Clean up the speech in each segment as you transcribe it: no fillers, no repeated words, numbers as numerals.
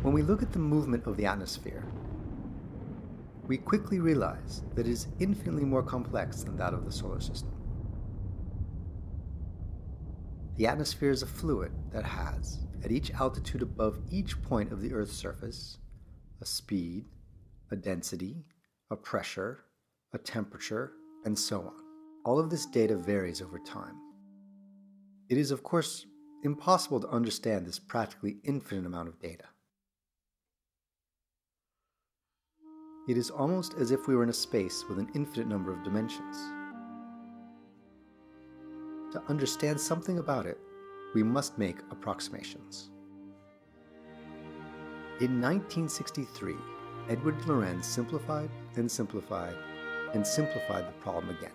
When we look at the movement of the atmosphere, we quickly realize that it is infinitely more complex than that of the solar system. The atmosphere is a fluid that has, at each altitude above each point of the Earth's surface, a speed, a density, a pressure, a temperature, and so on. All of this data varies over time. It is, of course, impossible to understand this practically infinite amount of data. It is almost as if we were in a space with an infinite number of dimensions. To understand something about it, we must make approximations. In 1963, Edward Lorenz simplified and simplified and simplified the problem again.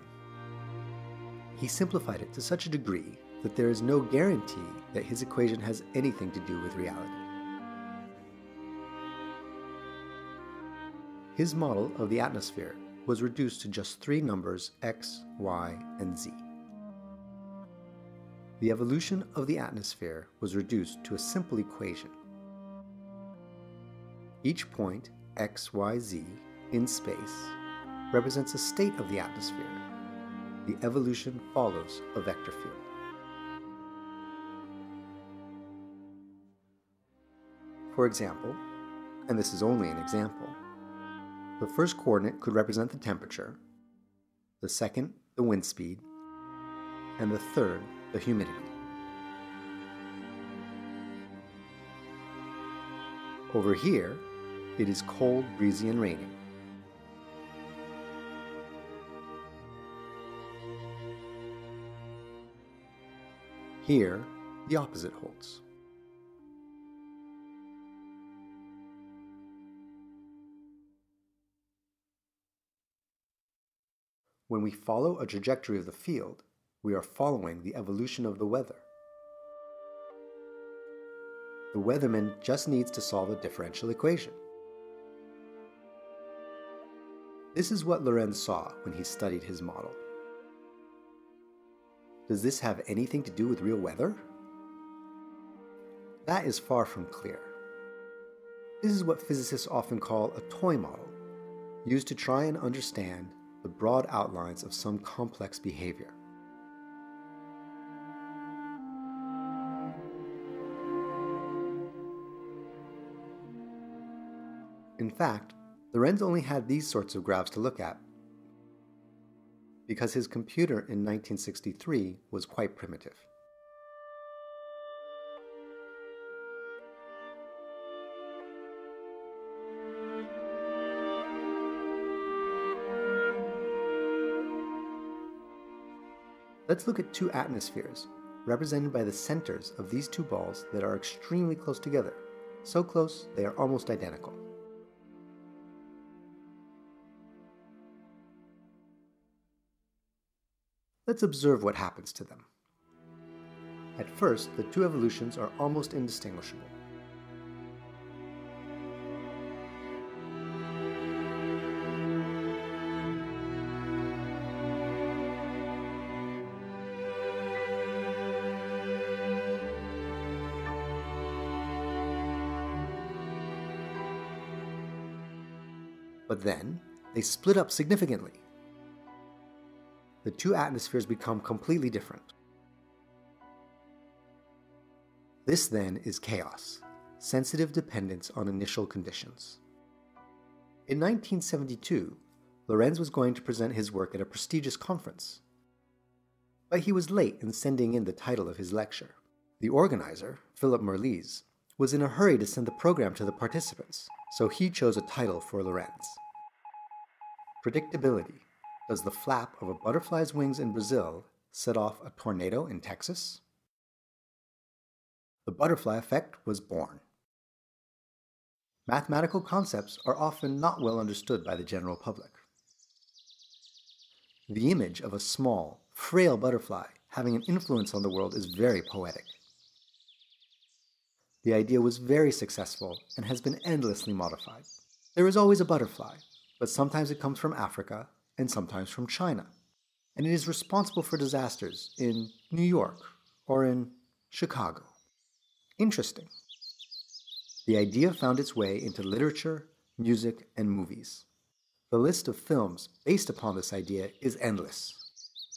He simplified it to such a degree that there is no guarantee that his equation has anything to do with reality. His model of the atmosphere was reduced to just three numbers x, y, and z. The evolution of the atmosphere was reduced to a simple equation. Each point, x, y, z, in space, represents a state of the atmosphere. The evolution follows a vector field. For example, and this is only an example, the first coordinate could represent the temperature, the second, the wind speed, and the third, the humidity. Over here, it is cold, breezy, and rainy. Here, the opposite holds. When we follow a trajectory of the field, we are following the evolution of the weather. The weatherman just needs to solve a differential equation. This is what Lorenz saw when he studied his model. Does this have anything to do with real weather? That is far from clear. This is what physicists often call a toy model, used to try and understand the broad outlines of some complex behavior. In fact, Lorenz only had these sorts of graphs to look at because his computer in 1963 was quite primitive. Let's look at two atmospheres, represented by the centers of these two balls that are extremely close together, so close they are almost identical. Let's observe what happens to them. At first, the two evolutions are almost indistinguishable. But then, they split up significantly. The two atmospheres become completely different. This then is chaos, sensitive dependence on initial conditions. In 1972, Lorenz was going to present his work at a prestigious conference, but he was late in sending in the title of his lecture. The organizer, Philip Merlis, was in a hurry to send the program to the participants, so he chose a title for Lorenz. Predictability. Does the flap of a butterfly's wings in Brazil set off a tornado in Texas? The butterfly effect was born. Mathematical concepts are often not well understood by the general public. The image of a small, frail butterfly having an influence on the world is very poetic. The idea was very successful and has been endlessly modified. There is always a butterfly, but sometimes it comes from Africa and sometimes from China, and it is responsible for disasters in New York or in Chicago. Interesting. The idea found its way into literature, music, and movies. The list of films based upon this idea is endless.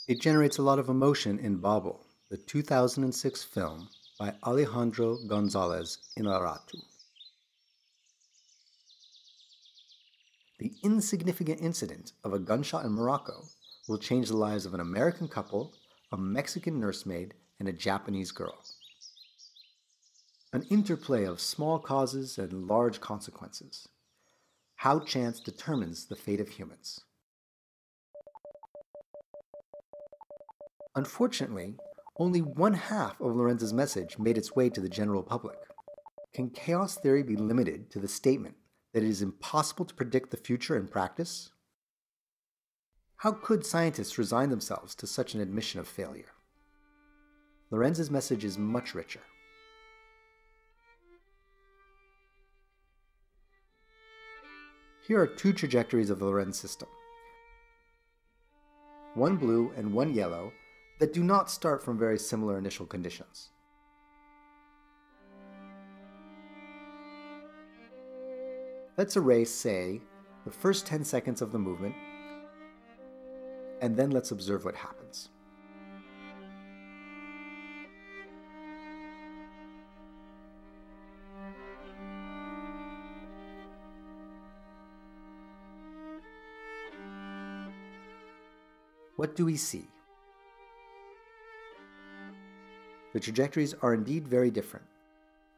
It generates a lot of emotion in Babel, the 2006 film by Alejandro González Inarritu. The insignificant incident of a gunshot in Morocco will change the lives of an American couple, a Mexican nursemaid, and a Japanese girl. An interplay of small causes and large consequences. How chance determines the fate of humans. Unfortunately, only one half of Lorenz's message made its way to the general public. Can chaos theory be limited to the statement that it is impossible to predict the future in practice? How could scientists resign themselves to such an admission of failure? Lorenz's message is much richer. Here are two trajectories of the Lorenz system. One blue and one yellow that do not start from very similar initial conditions. Let's erase, say, the first 10 seconds of the movement, and then let's observe what happens. What do we see? The trajectories are indeed very different.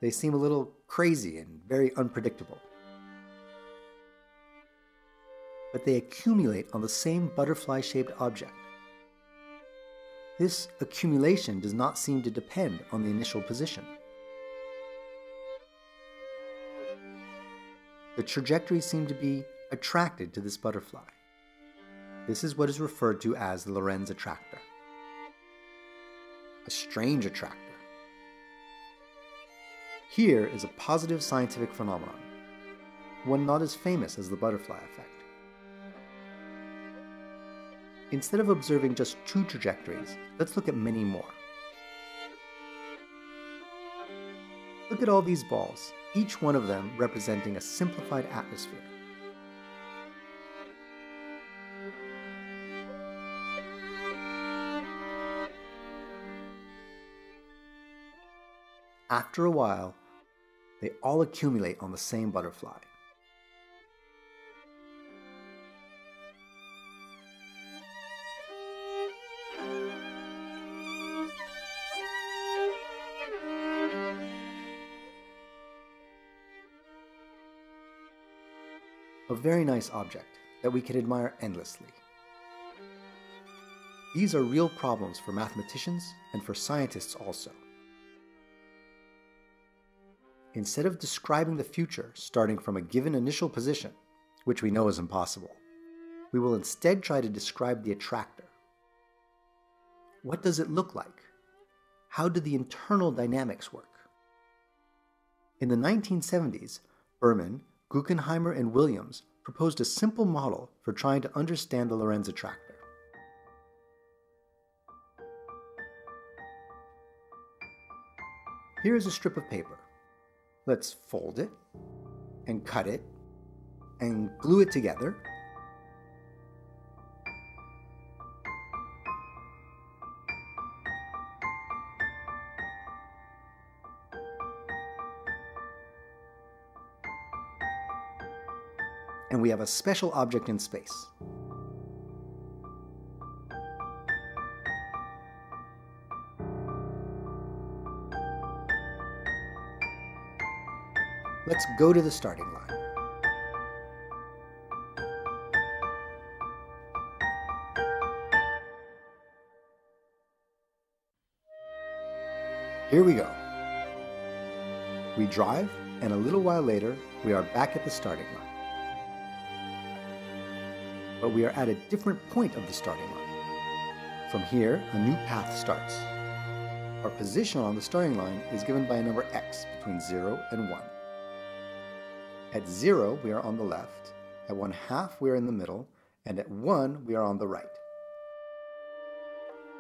They seem a little crazy and very unpredictable. But they accumulate on the same butterfly-shaped object. This accumulation does not seem to depend on the initial position. The trajectories seem to be attracted to this butterfly. This is what is referred to as the Lorenz attractor. A strange attractor. Here is a positive scientific phenomenon, one not as famous as the butterfly effect. Instead of observing just two trajectories, let's look at many more. Look at all these balls, each one of them representing a simplified atmosphere. After a while, they all accumulate on the same butterfly. A very nice object that we can admire endlessly. These are real problems for mathematicians and for scientists also. Instead of describing the future starting from a given initial position, which we know is impossible, we will instead try to describe the attractor. What does it look like? How do the internal dynamics work? In the 1970s, Berman, Guckenheimer, and Williams proposed a simple model for trying to understand the Lorenz attractor. Here is a strip of paper. Let's fold it, and cut it, and glue it together. And we have a special object in space. Let's go to the starting line. Here we go. We drive, and a little while later, we are back at the starting line. But we are at a different point of the starting line. From here, a new path starts. Our position on the starting line is given by a number x between 0 and 1. At 0, we are on the left, at 1/2 we are in the middle, and at 1 we are on the right.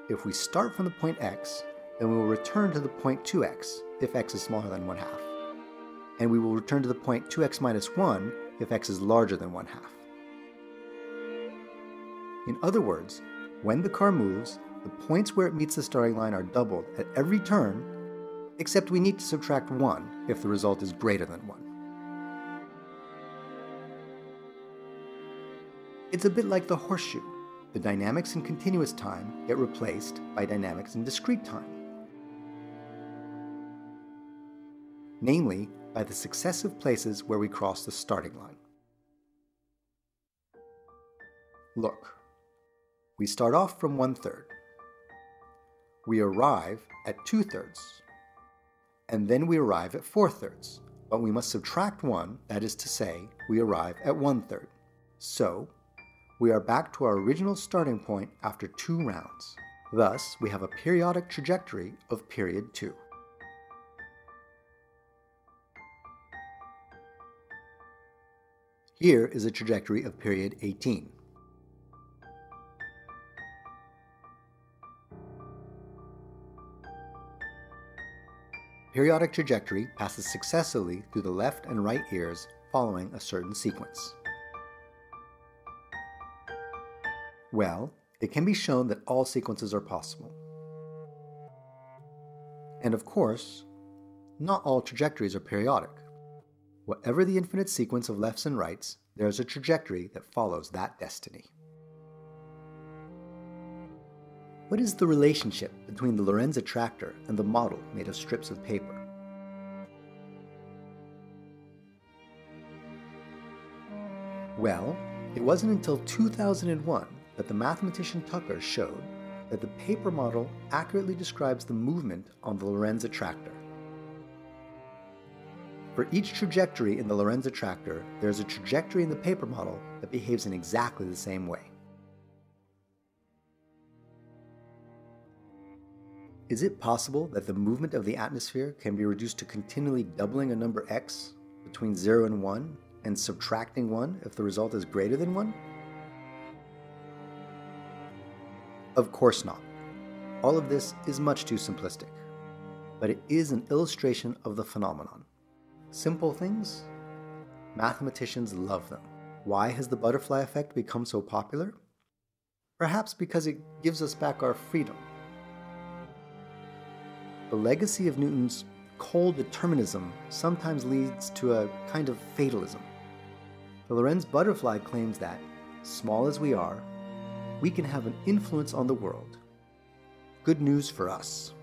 If we start from the point x, then we will return to the point 2x if x is smaller than 1/2. and we will return to the point 2x minus 1 if x is larger than 1/2. In other words, when the car moves, the points where it meets the starting line are doubled at every turn, except we need to subtract 1 if the result is greater than 1. It's a bit like the horseshoe. The dynamics in continuous time get replaced by dynamics in discrete time. Namely, by the successive places where we cross the starting line. Look, we start off from 1/3. We arrive at 2/3. And then we arrive at 4/3. But we must subtract 1, that is to say, we arrive at 1/3. So, we are back to our original starting point after 2 rounds. Thus, we have a periodic trajectory of period 2. Here is a trajectory of period 18. Periodic trajectory passes successively through the left and right ears following a certain sequence. Well, it can be shown that all sequences are possible. And of course, not all trajectories are periodic. Whatever the infinite sequence of lefts and rights, there is a trajectory that follows that destiny. What is the relationship between the Lorentz attractor and the model made of strips of paper? Well, it wasn't until 2001 that the mathematician Tucker showed that the paper model accurately describes the movement on the Lorentz attractor. For each trajectory in the Lorentz attractor, there is a trajectory in the paper model that behaves in exactly the same way. Is it possible that the movement of the atmosphere can be reduced to continually doubling a number x between 0 and 1 and subtracting 1 if the result is greater than 1? Of course not. All of this is much too simplistic, but it is an illustration of the phenomenon. Simple things? Mathematicians love them. Why has the butterfly effect become so popular? Perhaps because it gives us back our freedom. The legacy of Newton's cold determinism sometimes leads to a kind of fatalism. The Lorentz butterfly claims that, small as we are, we can have an influence on the world. Good news for us.